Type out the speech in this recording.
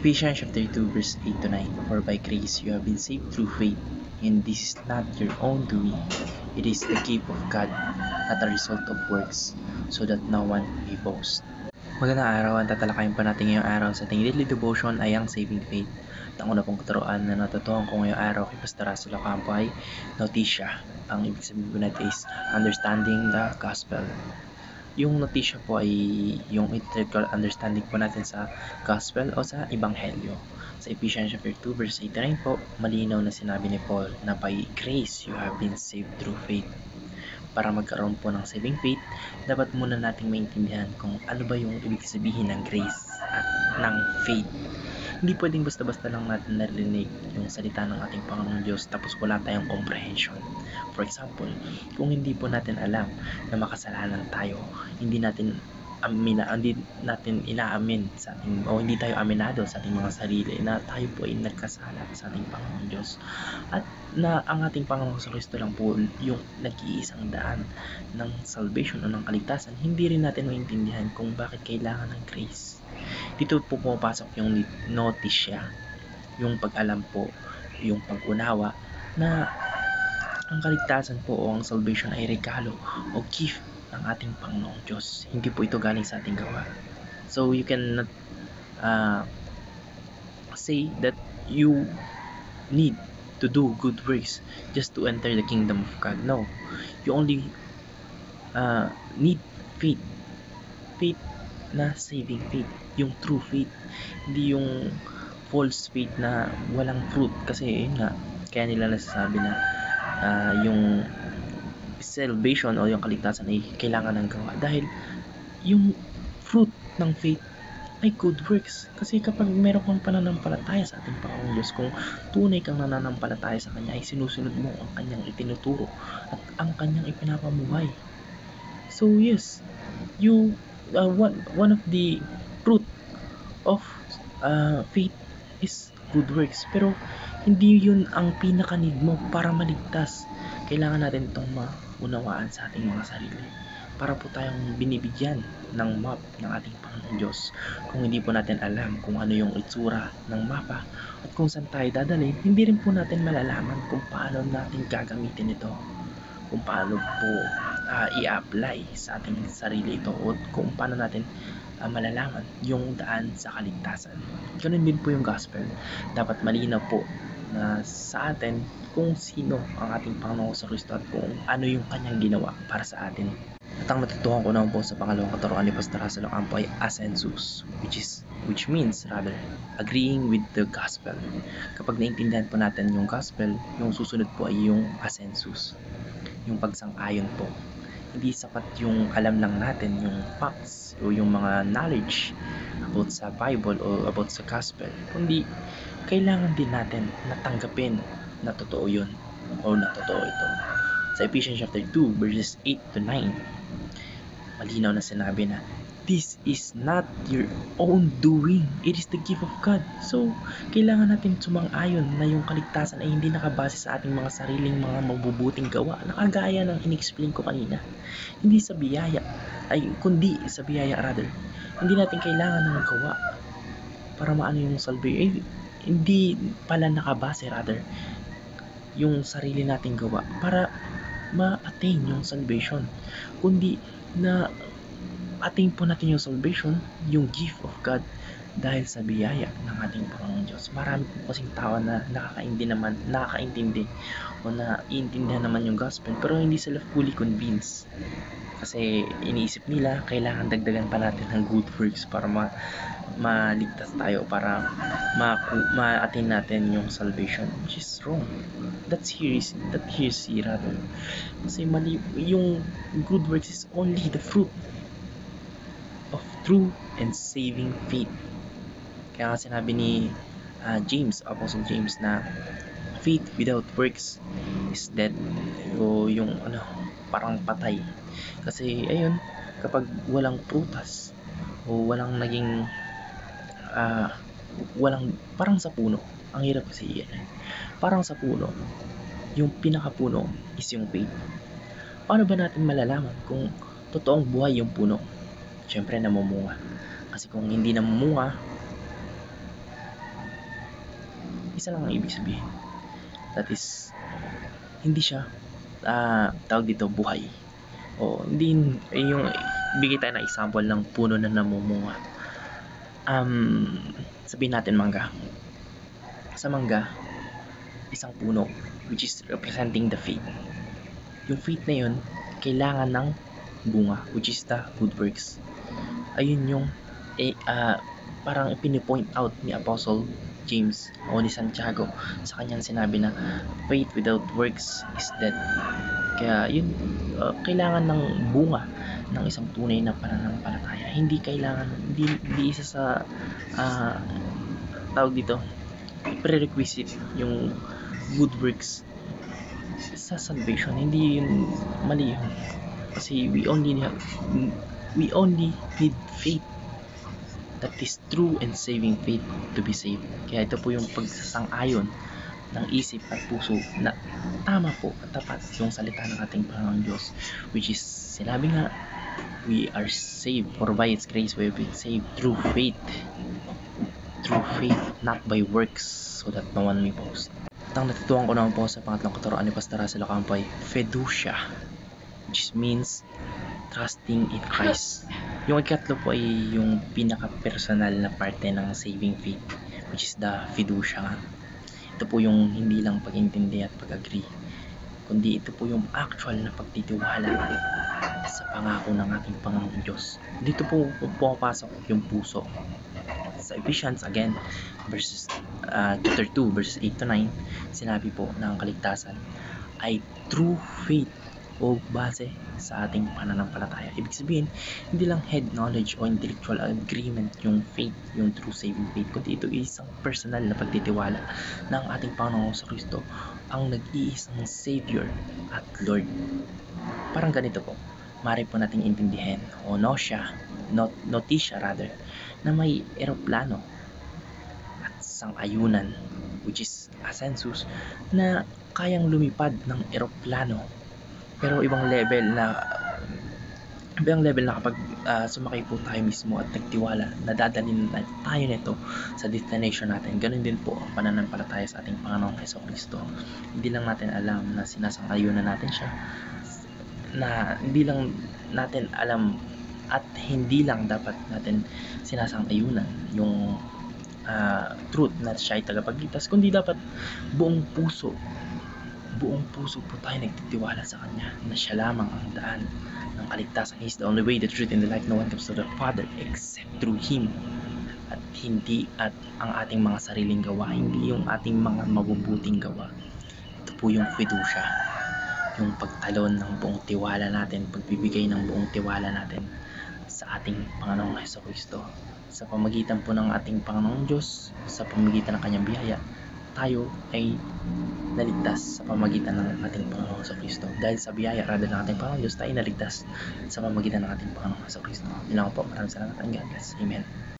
Ephesians chapter 2 verse 8 to 9. For by grace you have been saved through faith, and this is not your own doing. It is the gift of God, not a result of works, so that no one may boast. Magandang araw, ang tatalakayin pa natin ngayong araw sa ating daily devotion ay ang saving faith. Ang una pong katuruan na natutuhan ko ngayong araw kay Pastor Russell Ocampo ay notisya. Ang ibig sabihin po natin is understanding the gospel. Yung notisya po ay yung intellectual understanding po natin sa gospel o sa ebanghelyo. Sa Ephesians chapter 2 verse 8 po, malinaw na sinabi ni Paul na by grace you have been saved through faith. Para magkaroon po ng saving faith, dapat muna nating maintindihan kung ano ba yung ibig sabihin ng grace at ng faith. Hindi pwedeng basta-basta lang natin narinig yung salita ng ating Panginoong Diyos tapos wala tayong comprehension. For example, kung hindi po natin alam na makasalanan tayo, hindi natin inaamin sa ating, o hindi tayo aminado sa ating mga sarili na tayo po ay nagkasala sa ating Panginoong Diyos, at na ang ating Panginoong Kristo lang po yung nag-iisang daan ng salvation o ng kaligtasan, hindi rin natin maintindihan kung bakit kailangan ng grace. Dito po pumapasok yung notisya, yung pag-alam po, yung pag-unawa na ang kaligtasan po o ang salvation ay regalo o gift ng ating Panginoong Diyos. Hindi po ito galing sa ating gawa. So you cannot say that you need to do good works just to enter the kingdom of God. No, you only need faith na saving faith, yung true faith, hindi yung false faith na walang fruit. Kasi yun nga, kaya nila nasasabi na yung salvation o yung kaligtasan ay kailangan ng gawa, dahil yung fruit ng faith ay good works. Kasi kapag meron kang pananampalataya sa ating Panginoong Diyos, kung tunay kang nananampalataya sa Kanya, ay sinusunod mo ang Kanyang itinuturo at ang Kanyang ipinapamuhay. So yes, you one of the fruit of faith is good works, pero hindi yun ang pinaka-need mo para maligtas. Kailangan natin itong maunawaan sa ating mga sarili para po tayong binibigyan ng map ng ating Panginoon Diyos. Kung hindi po natin alam kung ano yung itsura ng mapa at kung saan tayo dadalhin, hindi rin po natin malalaman kung paano natin gagamitin ito, kung paano po i-apply sa ating sarili ito, o kung paano natin malalaman yung daan sa kaligtasan. Ganun din po yung gospel. Dapat malinaw po na sa atin kung sino ang ating Panginoong Kristo at kung ano yung Kanyang ginawa para sa atin. At ang natutuhan ko naman po sa pangalawang katuruan ni Pastor Russell Ocampo ay assensus, which means agreeing with the gospel. Kapag naintindihan po natin yung gospel, yung susunod po ay yung assensus, yung pagsang-ayon po. Hindi sapat yung alam lang natin yung facts o yung mga knowledge about sa Bible o about sa gospel, kundi kailangan din natin natanggapin na totoo yun o na totoo ito. Sa Ephesians chapter 2 verses 8 to 9, malinaw na sinabi na this is not your own doing, it is the gift of God. So kailangan natin sumang-ayon na yung kaligtasan ay hindi nakabase sa ating mga sariling mga mabubuting gawa, na kagaya ng in-explain ko kanina. Hindi sa biyaya, kundi sa biyaya rather. Hindi natin kailangan ng gawa para maano yung salvation. Hindi pala nakabase rather yung sarili nating gawa para ma-attain yung salvation, kundi na attain po natin yung salvation, yung gift of God, dahil sa biyaya ng ating Panginoong Diyos. Marami po kasing tao na nakakaintindi o naiintindihan naman yung gospel, pero hindi sila fully convinced. Kasi iniisip nila kailangan dagdagan pa natin ng good works para maligtas tayo, para ma-attain natin yung salvation, which is wrong. That heresy rather. Kasi mali, yung good works is only the fruit of true and saving faith. Kaya sinabi ni Apostle James na faith without works is dead, o yung parang patay. Kasi ayun, kapag walang prutas o walang naging walang, parang sa puno, ang hirap kasi parang sa puno, yung pinakapuno is yung faith. Paano ba natin malalaman kung totoong buhay yung puno? Siyempre namumunga. Kasi kung hindi namumunga, Isa lang ang ibig sabihin. That is, hindi siya tawag dito buhay. O hindi yung bigay tayo ng example ng puno na namumunga. Sabihin natin mangga. Sa mangga, isang puno which is representing the faith. Yung faith na yun, kailangan ng bunga which is the good works. Ayun yung parang pinipoint out ni Apostle James o ni Santiago sa kanyang sinabi na faith without works is dead. Kaya yun, kailangan ng bunga ng isang tunay na pananampalataya. Hindi isa sa tawag dito prerequisite yung good works sa salvation. Hindi yun, mali yun. Kasi we only need faith, that is true and saving faith, to be saved. Kaya ito po yung pagsasang-ayon ng isip at puso na tama po at tapat yung salita ng ating Panginoon Diyos, which is sinabi nga, we are saved, for by His grace we have been saved through faith, not by works, so that no one may boast. At ang natutuhan ko naman po sa pangatlong katuroan ni Pastor Russell Ocampo ay fiducia, which means trusting in Christ. Yung ikatlo po ay yung pinaka-personal na parte ng saving faith, which is the fiducia. Ito po yung hindi lang pag-intindi at pag-agree, kundi ito po yung actual na pagtitiwala sa pangako ng ating Panginoong Diyos. Dito po pumapasok yung puso. Sa Ephesians again, chapter 2, verses 8 to 9, sinabi po na ang kaligtasan ay true faith o base sa ating pananampalataya. Ibig sabihin, hindi lang head knowledge o intellectual agreement yung faith, yung true saving faith, kundi ito isang personal na pagtitiwala ng ating Panginoon sa Kristo, ang nag-iisang Savior at Lord. Parang ganito po, maaari po nating intindihin o notisya na may eroplano at sang-ayunan, which is a census, na kayang lumipad ng eroplano. Pero ibang level na kapag sumakay po tayo mismo at nagtiwala na dadalhin na tayo nito sa destination natin. Ganun din po ang pananampalataya sa ating Panginoong Jesucristo. Hindi lang natin alam na sinasang-ayunan natin siya, na hindi lang natin alam at hindi lang dapat natin sinasang-ayunan yung truth na siya ay tagapagligtas, kundi dapat buong puso po tayo nagtitiwala sa Kanya na siya lamang ang daan ng kaligtasan. He is the only way, the truth, and the life. No one comes to the Father except through Him. At hindi at ang ating mga sariling gawa, hindi yung ating mga mabubuting gawa. Ito po yung fiducia, yung pagtalon ng buong tiwala natin, pagbibigay ng buong tiwala natin sa ating Panginoong Jesucristo. Sa pamagitan po ng ating Panginoong Diyos, sa pamagitan ng Kanyang biyaya, tayo ay naligtas sa pamagitan ng ating Panginoong Jesucristo. Dahil sa biyaya ng ating Panginoong Diyos, tayo naligtas sa pamagitan ng ating Panginoong Jesucristo. Yun lang po. Maraming salamat and God bless. Amen.